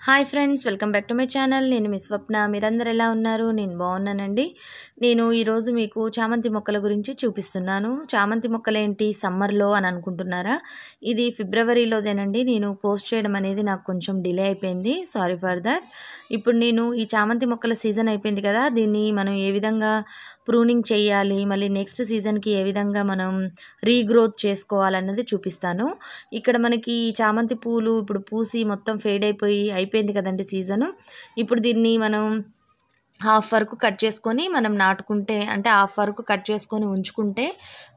Hi friends, welcome back to my channel. నేను మీ స్వప్న. మీరందరూ ఎలా ఉన్నారు? నేను బాగున్నానండి. నేను ఈరోజు మీకు చామంతి మొక్కల గురించి చూపిస్తున్నాను. చామంతి మొక్కలేంటి సమ్మర్లో అని అనుకుంటున్నారా? ఇది ఫిబ్రవరిలోదేనండి. నేను పోస్ట్ చేయడం అనేది నాకు కొంచెం డిలే అయిపోయింది. Sorry for that. ఇప్పుడు నేను ఈ చామంతి మొక్కల సీజన్ అయిపోయింది కదా, దీన్ని మనం ఏ విధంగా ప్రూనింగ్ చేయాలి, మళ్ళీ నెక్స్ట్ సీజన్కి ఏ విధంగా మనం రీగ్రోత్ చేసుకోవాలన్నది చూపిస్తాను. ఇక్కడ మనకి ఈ చామంతి పూలు ఇప్పుడు పూసి మొత్తం ఫేడ్ అయిపోయింది కదండి సీజను. ఇప్పుడు దీన్ని మనం హాఫ్ వరకు కట్ చేసుకొని మనం నాటుకుంటే, అంటే హాఫ్ వరకు కట్ చేసుకొని ఉంచుకుంటే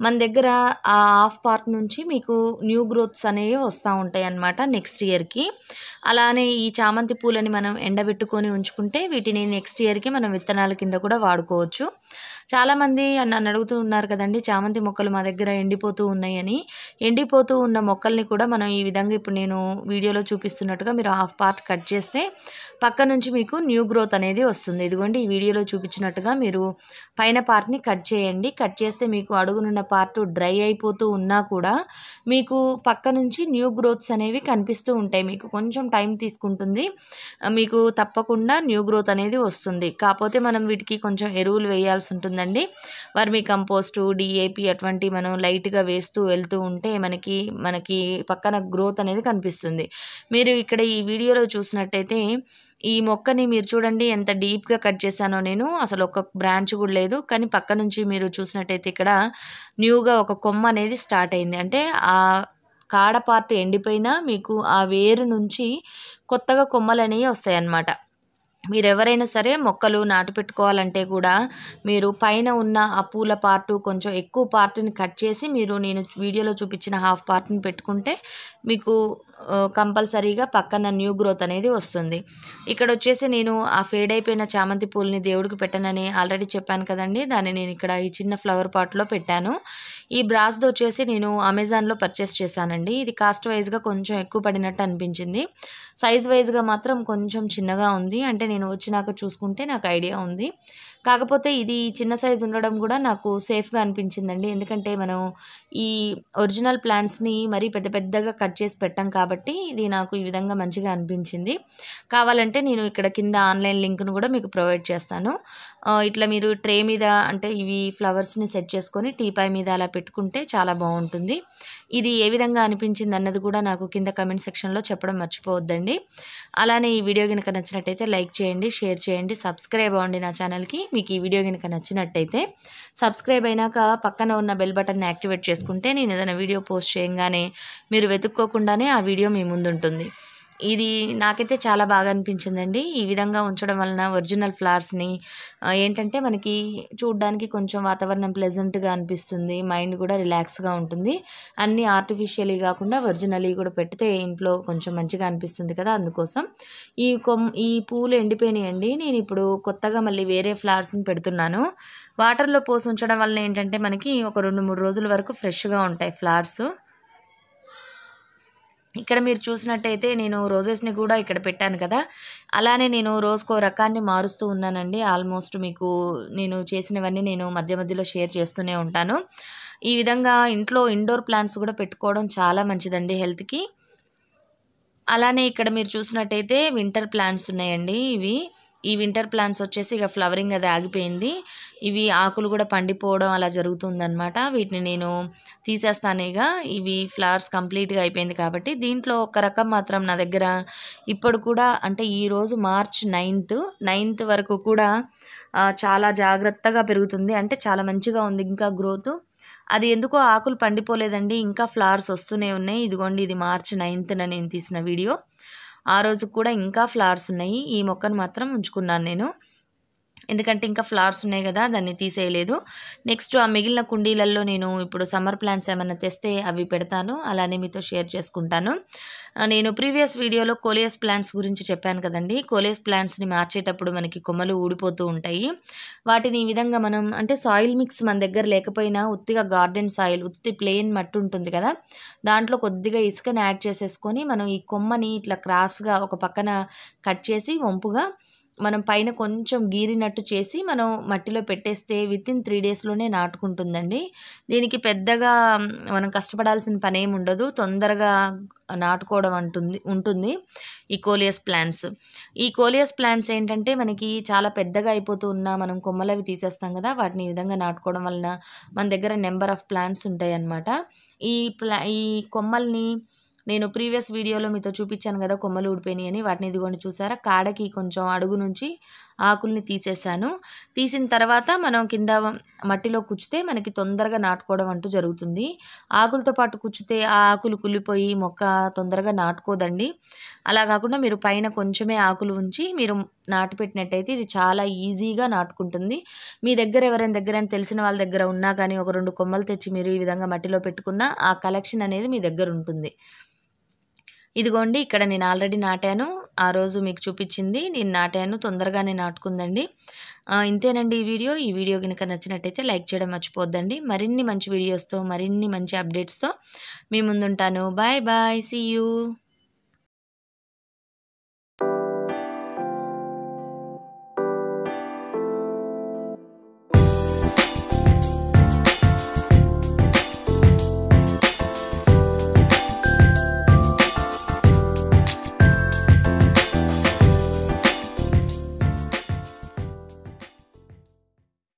మన దగ్గర ఆ హాఫ్ పార్ట్ నుంచి మీకు న్యూ గ్రోత్స్ అనేవి వస్తూ ఉంటాయి అన్నమాట నెక్స్ట్ ఇయర్కి. అలానే ఈ చామంతి పూలని మనం ఎండబెట్టుకొని ఉంచుకుంటే వీటిని నెక్స్ట్ ఇయర్కి మనం విత్తనాల కింద కూడా వాడుకోవచ్చు. చాలామంది నన్ను అడుగుతూ ఉన్నారు కదండి, చామంతి మొక్కలు మా దగ్గర ఎండిపోతూ ఉన్నాయని. ఎండిపోతూ ఉన్న మొక్కల్ని కూడా మనం ఈ విధంగా ఇప్పుడు నేను వీడియోలో చూపిస్తున్నట్టుగా మీరు హాఫ్ పార్ట్ కట్ చేస్తే పక్క నుంచి మీకు న్యూ గ్రోత్ అనేది వస్తుంది. ఇదిగోండి, ఈ వీడియోలో చూపించినట్టుగా మీరు పైన పార్ట్ని కట్ చేయండి. కట్ చేస్తే మీకు అడుగునున్న పార్ట్ డ్రై అయిపోతూ ఉన్నా కూడా మీకు పక్క నుంచి న్యూ గ్రోత్స్ అనేవి కనిపిస్తూ ఉంటాయి. మీకు కొంచెం టైం తీసుకుంటుంది, మీకు తప్పకుండా న్యూ గ్రోత్ అనేది వస్తుంది. కాకపోతే మనం వీటికి కొంచెం ఎరువులు వేయాల్సి ఉంటుందండి. వర్మీ కంపోస్టు, డిఏపి అటువంటివి మనం లైట్గా వేస్తూ వెళ్తూ ఉంటే మనకి పక్కన గ్రోత్ అనేది కనిపిస్తుంది. మీరు ఇక్కడ ఈ వీడియోలో చూసినట్టయితే ఈ మొక్కని మీరు చూడండి ఎంత డీప్గా కట్ చేశానో నేను. అసలు ఒక బ్రాంచ్ కూడా లేదు, కానీ పక్క నుంచి మీరు చూసినట్టయితే ఇక్కడ న్యూగా ఒక కొమ్మ అనేది స్టార్ట్ అయింది. అంటే ఆ కాడ పార్ట్ ఎండిపోయినా మీకు ఆ వేరు నుంచి కొత్తగా కొమ్మలు అనేవి వస్తాయి అన్నమాట. మీరు ఎవరైనా సరే మొక్కలు నాటు పెట్టుకోవాలంటే కూడా మీరు పైన ఉన్న ఆ పూల పార్టు కొంచెం ఎక్కువ పార్ట్ని కట్ చేసి నేను వీడియోలో చూపించిన హాఫ్ పార్ట్ని పెట్టుకుంటే మీకు కంపల్సరీగా పక్కన న్యూ గ్రోత్ అనేది వస్తుంది. ఇక్కడ వచ్చేసి నేను ఆ ఫేడ్ అయిపోయిన చామంతి పూలని దేవుడికి పెట్టనని ఆల్రెడీ చెప్పాను కదండి, దాన్ని నేను ఇక్కడ ఈ చిన్న ఫ్లవర్ పాట్లో పెట్టాను. ఈ బ్రాస్ది వచ్చేసి నేను అమెజాన్లో పర్చేస్ చేశానండి. ఇది కాస్ట్ వైజ్గా కొంచెం ఎక్కువ పడినట్టు అనిపించింది. సైజ్ వైజ్గా మాత్రం కొంచెం చిన్నగా ఉంది. అంటే నేను వచ్చినాక చూసుకుంటే నాకు ఐడియా ఉంది. కాకపోతే ఇది చిన్న సైజు ఉండడం కూడా నాకు సేఫ్గా అనిపించిందండి. ఎందుకంటే మనం ఈ ఒరిజినల్ ప్లాంట్స్ని మరీ పెద్దగా కట్ చేసి పెట్టాం కాబట్టి ఇది నాకు ఈ విధంగా మంచిగా అనిపించింది. కావాలంటే నేను ఇక్కడ కింద ఆన్లైన్ లింక్ను కూడా మీకు ప్రొవైడ్ చేస్తాను. ఇట్లా మీరు ట్రే మీద, అంటే ఇవి ఫ్లవర్స్ని సెట్ చేసుకొని టీపాయ్ మీద అలా పెట్టుకుంటే చాలా బాగుంటుంది. ఇది ఏ విధంగా అనిపించింది అన్నది కూడా నాకు కింద కమెంట్ సెక్షన్లో చెప్పడం మర్చిపోవద్దండి. అలానే ఈ వీడియో కనుక నచ్చినట్టయితే లైక్ చేయండి, షేర్ చేయండి, సబ్స్క్రైబ్ అవ్వండి నా ఛానల్కి. మీకు ఈ వీడియో కనుక నచ్చినట్టయితే సబ్స్క్రైబ్ అయినాక పక్కన ఉన్న బెల్ బటన్ని యాక్టివేట్ చేసుకుంటే నేను ఏదైనా వీడియో పోస్ట్ చేయగానే మీరు వెతుక్కోకుండానే ఆ వీడియో మీ ముందు ఉంటుంది. ఇది నాకైతే చాలా బాగా అనిపించిందండి. ఈ విధంగా ఉంచడం వలన ఒరిజినల్ ఫ్లవర్స్ని ఏంటంటే మనకి చూడడానికి కొంచెం వాతావరణం ప్లెజెంట్గా అనిపిస్తుంది, మైండ్ కూడా రిలాక్స్గా ఉంటుంది. అన్నీ ఆర్టిఫిషియలీ కాకుండా ఒరిజినలీ కూడా పెడితే ఇంట్లో కొంచెం మంచిగా అనిపిస్తుంది కదా, అందుకోసం ఈ పూలు ఎండిపోయినాయండి. నేను ఇప్పుడు కొత్తగా మళ్ళీ వేరే ఫ్లవర్స్ని పెడుతున్నాను. వాటర్లో పోసి ఉంచడం వల్ల ఏంటంటే మనకి ఒక 2-3 రోజుల వరకు ఫ్రెష్గా ఉంటాయి ఫ్లవర్స్. ఇక్కడ మీరు చూసినట్టయితే నేను రోజెస్ని కూడా ఇక్కడ పెట్టాను కదా, అలానే నేను రోజుకో రకాన్ని మారుస్తూ ఉన్నానండి. ఆల్మోస్ట్ మీకు నేను చేసినవన్నీ నేను మధ్యలో షేర్ చేస్తూనే ఉంటాను. ఈ విధంగా ఇంట్లో ఇండోర్ ప్లాంట్స్ కూడా పెట్టుకోవడం చాలా మంచిదండి హెల్త్కి. అలానే ఇక్కడ మీరు చూసినట్టయితే వింటర్ ప్లాంట్స్ ఉన్నాయండి. ఈ వింటర్ ప్లాంట్స్ వచ్చేసి ఇక ఫ్లవరింగ్ అది ఆగిపోయింది. ఇవి ఆకులు కూడా పండిపోవడం అలా జరుగుతుందన్నమాట. వీటిని నేను తీసేస్తాను. ఇవి ఫ్లవర్స్ కంప్లీట్గా అయిపోయింది కాబట్టి దీంట్లో ఒక రకం మాత్రం నా దగ్గర ఇప్పుడు కూడా, అంటే ఈరోజు మార్చ్ 9th వరకు కూడా చాలా జాగ్రత్తగా పెరుగుతుంది. అంటే చాలా మంచిగా ఉంది ఇంకా గ్రోత్. అది ఎందుకో ఆకులు పండిపోలేదండి, ఇంకా ఫ్లవర్స్ వస్తూనే ఉన్నాయి. ఇదిగోండి, ఇది మార్చ్ 9th నేను తీసిన వీడియో. ఆ రోజు కూడా ఇంకా ఫ్లవర్స్ ఉన్నాయి. ఈ మొక్కను మాత్రం ఉంచుకున్నాను నేను, ఎందుకంటే ఇంకా ఫ్లవర్స్ ఉన్నాయి కదా, దాన్ని తీసేయలేదు. నెక్స్ట్ ఆ మిగిలిన కుండీలలో నేను ఇప్పుడు సమ్మర్ ప్లాంట్స్ ఏమైనా తెస్తే అవి పెడతాను, అలానే మీతో షేర్ చేసుకుంటాను. నేను ప్రీవియస్ వీడియోలో కోలియస్ ప్లాంట్స్ గురించి చెప్పాను కదండి. కోలియస్ ప్లాంట్స్ని మార్చేటప్పుడు మనకి కొమ్మలు ఊడిపోతూ ఉంటాయి. వాటిని ఈ విధంగా మనం, అంటే సాయిల్ మిక్స్ మన దగ్గర లేకపోయినా ఉత్తిగా గార్డెన్ సాయిల్, ఉత్తి ప్లెయిన్ మట్టి ఉంటుంది కదా, దాంట్లో కొద్దిగా ఇసుకని యాడ్ చేసేసుకొని మనం ఈ కొమ్మని ఇట్లా క్రాస్గా ఒక పక్కన కట్ చేసి వంపుగా మనం పైన కొంచెం గీరినట్టు చేసి మనం మట్టిలో పెట్టేస్తే వితిన్ 3 డేస్లోనే నాటుకుంటుందండి. దీనికి పెద్దగా మనం కష్టపడాల్సిన పని ఏమి ఉండదు. తొందరగా నాటుకోవడం ఉంటుంది ఈ కోలియస్ ప్లాంట్స్. ఈ కోలియస్ ప్లాంట్స్ ఏంటంటే మనకి చాలా పెద్దగా అయిపోతూ ఉన్నా మనం కొమ్మలవి తీసేస్తాం కదా, వాటిని ఈ విధంగా నాటుకోవడం వలన మన దగ్గర నెంబర్ ఆఫ్ ప్లాంట్స్ ఉంటాయి అన్నమాట. ఈ కొమ్మల్ని నేను ప్రీవియస్ వీడియోలో మీతో చూపించాను కదా, కొమ్మలు ఊడిపోయినాయి అని. వాటిని ఇదిగోండి చూసారా, కాడకి కొంచెం అడుగు నుంచి ఆకుల్ని తీసేసాను. తీసిన తర్వాత మనం కింద మట్టిలో కుచ్చితే మనకి తొందరగా నాటుకోవడం అంటూ జరుగుతుంది. ఆకులతో పాటు కుచ్చితే ఆ ఆకులు కుళ్ళిపోయి మొక్క తొందరగా నాటుకోదండి. అలా కాకుండా మీరు పైన కొంచెమే ఆకులు ఉంచి మీరు నాటు పెట్టినట్టయితే ఇది చాలా ఈజీగా నాటుకుంటుంది. మీ దగ్గర ఎవరైనా తెలిసిన వాళ్ళ దగ్గర ఉన్నా కానీ ఒక 2 కొమ్మలు తెచ్చి మీరు ఈ విధంగా మట్టిలో పెట్టుకున్నా ఆ కలెక్షన్ అనేది మీ దగ్గర ఉంటుంది. ఇదిగోండి ఇక్కడ నేను ఆల్రెడీ నాటాను. ఆ రోజు మీకు చూపించింది నేను నాటాను, తొందరగానే నాటుకుందండి. ఇంతేనండి ఈ వీడియో కనుక నచ్చినట్టయితే లైక్ చేయడం మర్చిపోద్దండి. మరిన్ని మంచి వీడియోస్తో మరిన్ని మంచి అప్డేట్స్తో మీ ముందుంటాను. Bye bye, see you.